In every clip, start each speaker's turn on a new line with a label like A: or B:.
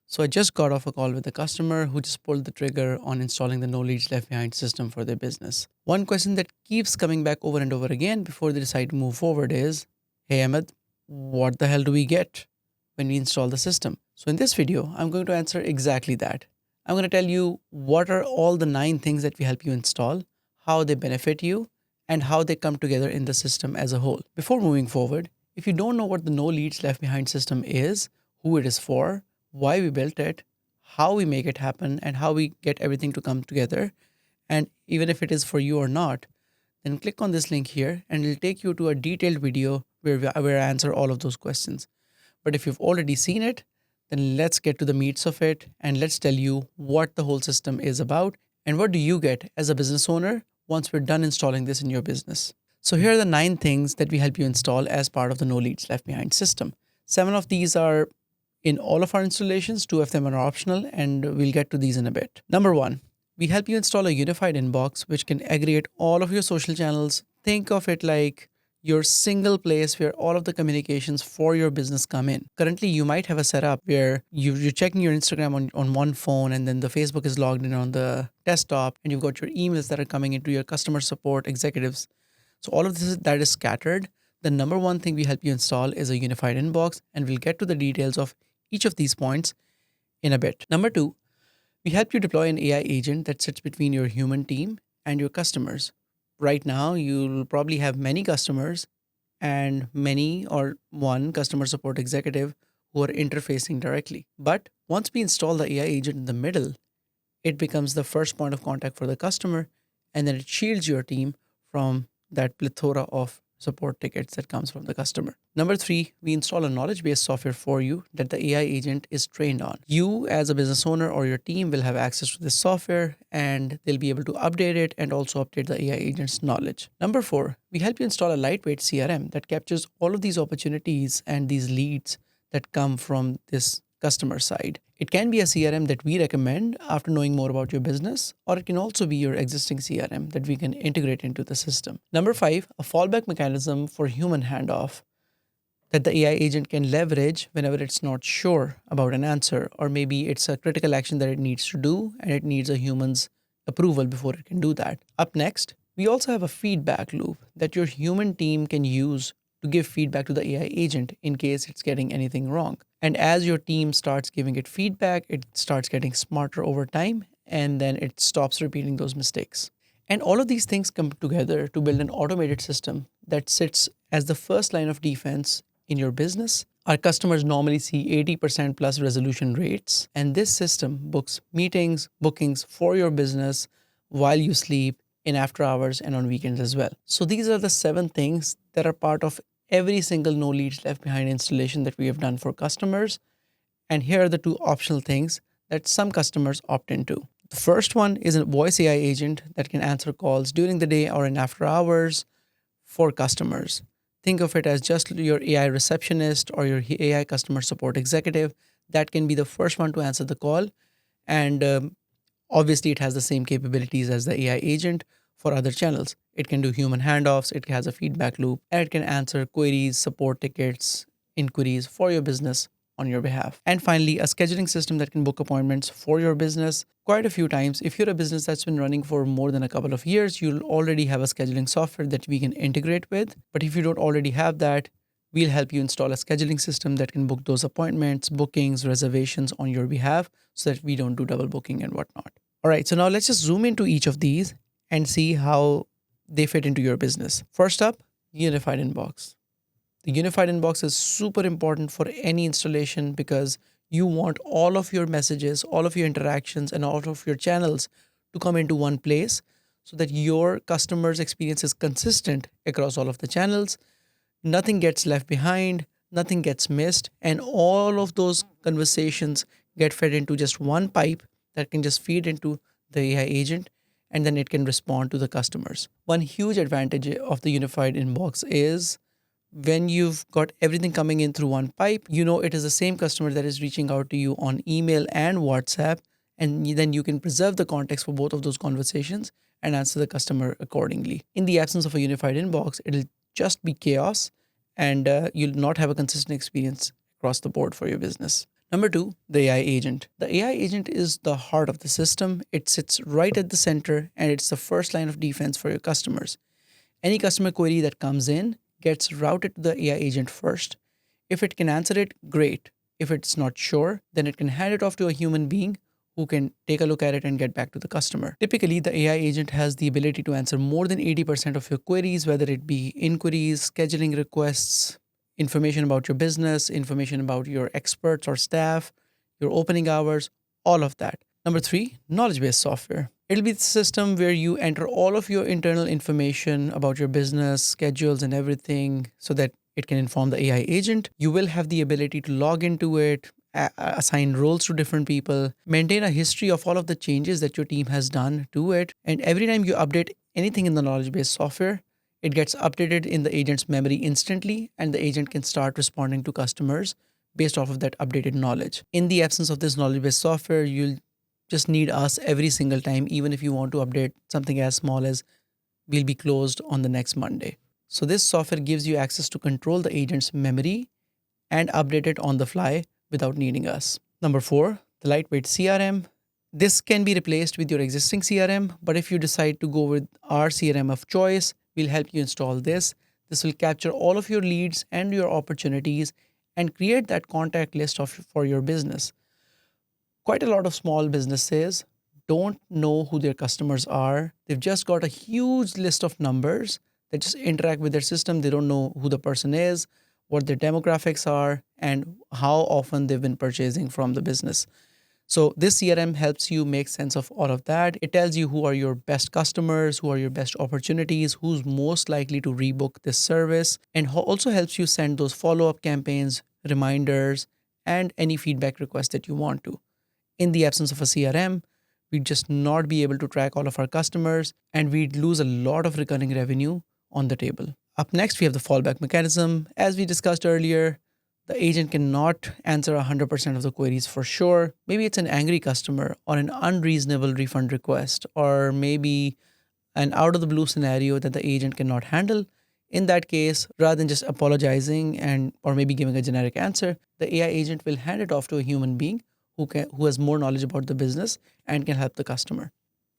A: So I just got off a call with a customer who just pulled the trigger on installing the no leads left behind system for their business. One question that keeps coming back over and over again before they decide to move forward is, "Hey Ahmed, what the hell do we get when we install the system?" So in this video, I'm going to answer exactly that. I'm going to tell you what are all the 9 things that we help you install, how they benefit you, and how they come together in the system as a whole. Before moving forward, if you don't know what the no leads left behind system is, who it is for, why we built it, how we make it happen, and how we get everything to come together, and even if it is for you or not, then click on this link here and it'll take you to a detailed video where I answer all of those questions. But if you've already seen it, then let's get to the meats of it and let's tell you what the whole system is about and what do you get as a business owner once we're done installing this in your business. So here are the 9 things that we help you install as part of the No Leads Left Behind system. 7 of these are in all of our installations, 2 of them are optional, and we'll get to these in a bit. Number 1, we help you install a unified inbox which can aggregate all of your social channels. Think of it like your single place where all of the communications for your business come in. Currently, you might have a setup where you're checking your Instagram on one phone and then the Facebook is logged in on the desktop and you've got your emails that are coming into your customer support executives. So all of that is scattered. The number 1 thing we help you install is a unified inbox, and we'll get to the details of each of these points in a bit. Number 2, we help you deploy an AI agent that sits between your human team and your customers. Right now, you'll probably have many customers and many or one customer support executive who are interfacing directly. But once we install the AI agent in the middle, it becomes the first point of contact for the customer, and then it shields your team from that plethora of support tickets that comes from the customer. Number 3, we install a knowledge-based software for you that the AI agent is trained on. You as a business owner or your team will have access to this software and they'll be able to update it and also update the AI agent's knowledge. Number 4, we help you install a lightweight CRM that captures all of these opportunities and these leads that come from this customer side. It can be a CRM that we recommend after knowing more about your business, or it can also be your existing CRM that we can integrate into the system. Number 5, a fallback mechanism for human handoff that the AI agent can leverage whenever it's not sure about an answer, or maybe it's a critical action that it needs to do and it needs a human's approval before it can do that. Up next, we also have a feedback loop that your human team can use to give feedback to the AI agent in case it's getting anything wrong. And as your team starts giving it feedback, it starts getting smarter over time, and then it stops repeating those mistakes. And all of these things come together to build an automated system that sits as the first line of defense in your business. Our customers normally see 80% plus resolution rates, and this system books meetings, bookings for your business while you sleep, in after hours, and on weekends as well. So these are the 7 things that are part of every single No Leads Left Behind installation that we have done for customers. And here are the 2 optional things that some customers opt into. The first one is a voice AI agent that can answer calls during the day or in after hours for customers. Think of it as just your AI receptionist or your AI customer support executive that can be the first one to answer the call. And obviously, it has the same capabilities as the AI agent for other channels. It can do human handoffs, it has a feedback loop, and it can answer queries, support tickets, inquiries for your business on your behalf. And finally, a scheduling system that can book appointments for your business quite a few times. If you're a business that's been running for more than a couple of years, you'll already have a scheduling software that we can integrate with. But if you don't already have that, we'll help you install a scheduling system that can book those appointments, bookings, reservations on your behalf so that we don't do double booking and whatnot. All right, so now let's just zoom into each of these and see how they fit into your business. First up, unified inbox. The unified inbox is super important for any installation because you want all of your messages, all of your interactions, and all of your channels to come into one place so that your customer's experience is consistent across all of the channels. Nothing gets left behind, nothing gets missed, and all of those conversations get fed into just one pipe that can just feed into the AI agent, and then it can respond to the customers. One huge advantage of the unified inbox is when you've got everything coming in through one pipe, you know it is the same customer that is reaching out to you on email and WhatsApp, and then you can preserve the context for both of those conversations and answer the customer accordingly. In the absence of a unified inbox, it'll just be chaos, and you'll not have a consistent experience across the board for your business. Number two, the AI agent. The AI agent is the heart of the system. It sits right at the center and it's the first line of defense for your customers. Any customer query that comes in gets routed to the AI agent first. If it can answer it, great. If it's not sure, then it can hand it off to a human being who can take a look at it and get back to the customer. Typically, the AI agent has the ability to answer more than 80% of your queries, whether it be inquiries, scheduling requests, information about your business, information about your experts or staff, your opening hours, all of that. Number three, knowledge based software. It'll be the system where you enter all of your internal information about your business, schedules, and everything so that it can inform the AI agent. You will have the ability to log into it, assign roles to different people, maintain a history of all of the changes that your team has done to it. And every time you update anything in the knowledge based software, it gets updated in the agent's memory instantly, and the agent can start responding to customers based off of that updated knowledge. In the absence of this knowledge based software, you'll just need us every single time, even if you want to update something as small as we'll be closed on the next Monday. So, this software gives you access to control the agent's memory and update it on the fly without needing us. Number four, the lightweight CRM. This can be replaced with your existing CRM, but if you decide to go with our CRM of choice, we'll help you install this. This will capture all of your leads and your opportunities and create that contact list for your business. Quite a lot of small businesses don't know who their customers are. They've just got a huge list of numbers that just interact with their system. They don't know who the person is, what their demographics are, and how often they've been purchasing from the business. So this CRM helps you make sense of all of that. It tells you who are your best customers, who are your best opportunities, who's most likely to rebook this service, and also helps you send those follow-up campaigns, reminders, and any feedback requests that you want to. In the absence of a CRM, we'd just not be able to track all of our customers, and we'd lose a lot of recurring revenue on the table. Up next, we have the fallback mechanism. As we discussed earlier, the agent cannot answer 100% of the queries for sure. Maybe it's an angry customer or an unreasonable refund request, or maybe an out of the blue scenario that the agent cannot handle. In that case, rather than just apologizing or maybe giving a generic answer, the AI agent will hand it off to a human being who has more knowledge about the business and can help the customer.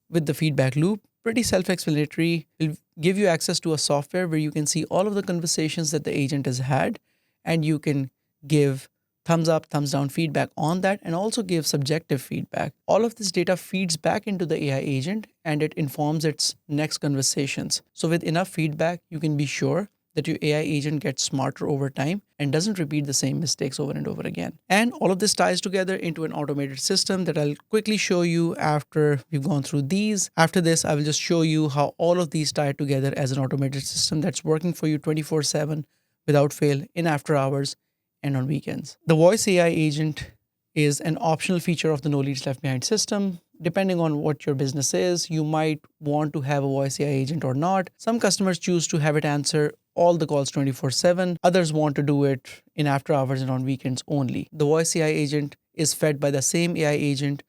A: With the feedback loop, pretty self-explanatory. It'll give you access to a software where you can see all of the conversations that the agent has had, and you can give thumbs up, thumbs down feedback on that, and also give subjective feedback. All of this data feeds back into the AI agent and it informs its next conversations. So with enough feedback, you can be sure that your AI agent gets smarter over time and doesn't repeat the same mistakes over and over again. And all of this ties together into an automated system that I'll quickly show you after we've gone through these. After this, I will just show you how all of these tie together as an automated system that's working for you 24/7 without fail in after hours and on weekends. The voice AI agent is an optional feature of the No Leads Left Behind system. Depending on what your business is, you might want to have a voice AI agent or not. Some customers choose to have it answer all the calls 24/7. Others want to do it in after hours and on weekends only. The voice AI agent is fed by the same AI agent,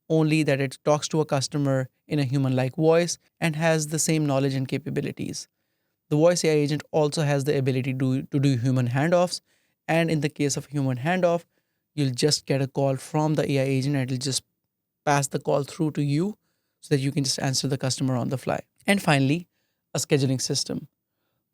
A: only that it talks to a customer in a human-like voice and has the same knowledge and capabilities. The voice AI agent also has the ability to do human handoffs. And in the case of human handoff, you'll just get a call from the AI agent and it'll just pass the call through to you so that you can just answer the customer on the fly. And finally, a scheduling system.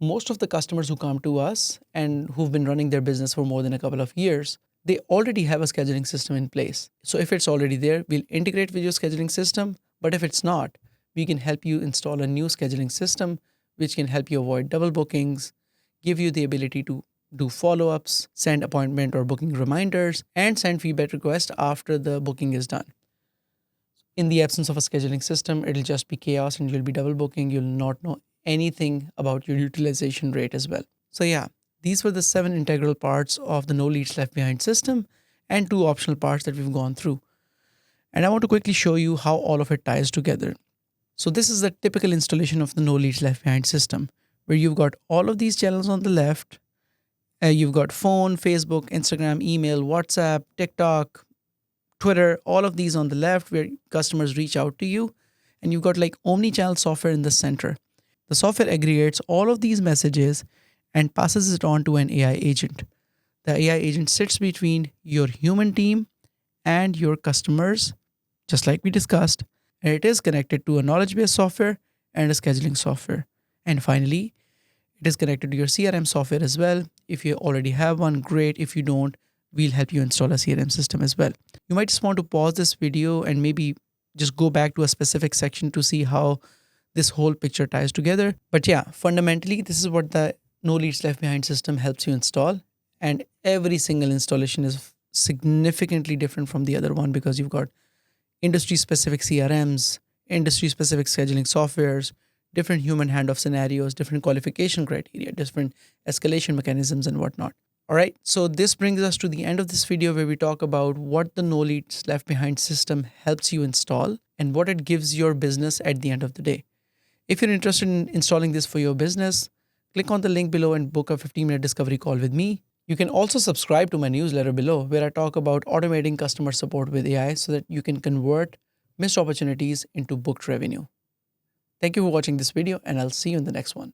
A: Most of the customers who come to us and who've been running their business for more than a couple of years, they already have a scheduling system in place. So if it's already there, we'll integrate with your scheduling system. But if it's not, we can help you install a new scheduling system, which can help you avoid double bookings, give you the ability to do follow-ups, send appointment or booking reminders, and send feedback requests after the booking is done. In the absence of a scheduling system, it'll just be chaos and you'll be double booking. You'll not know anything about your utilization rate as well. So yeah, these were the 7 integral parts of the No Leads Left Behind system and 2 optional parts that we've gone through. And I want to quickly show you how all of it ties together. So this is the typical installation of the No Leads Left Behind system, where you've got all of these channels on the left. You've got phone, Facebook, Instagram, email, WhatsApp, TikTok, Twitter, all of these on the left where customers reach out to you. And you've got like omni-channel software in the center. The software aggregates all of these messages and passes it on to an AI agent. The AI agent sits between your human team and your customers, just like we discussed, and it is connected to a knowledge base software and a scheduling software. And finally, it is connected to your CRM software as well. If you already have one, great. If you don't, we'll help you install a CRM system as well. You might just want to pause this video and maybe just go back to a specific section to see how this whole picture ties together. But yeah, fundamentally, this is what the No Leads Left Behind system helps you install. And every single installation is significantly different from the other one because you've got industry specific CRMs, industry specific scheduling softwares, different human handoff scenarios, different qualification criteria, different escalation mechanisms, and whatnot. All right, so this brings us to the end of this video where we talk about what the No Leads Left Behind system helps you install and what it gives your business at the end of the day. If you're interested in installing this for your business, click on the link below and book a 15-minute discovery call with me. You can also subscribe to my newsletter below where I talk about automating customer support with AI so that you can convert missed opportunities into booked revenue. Thank you for watching this video, and I'll see you in the next one.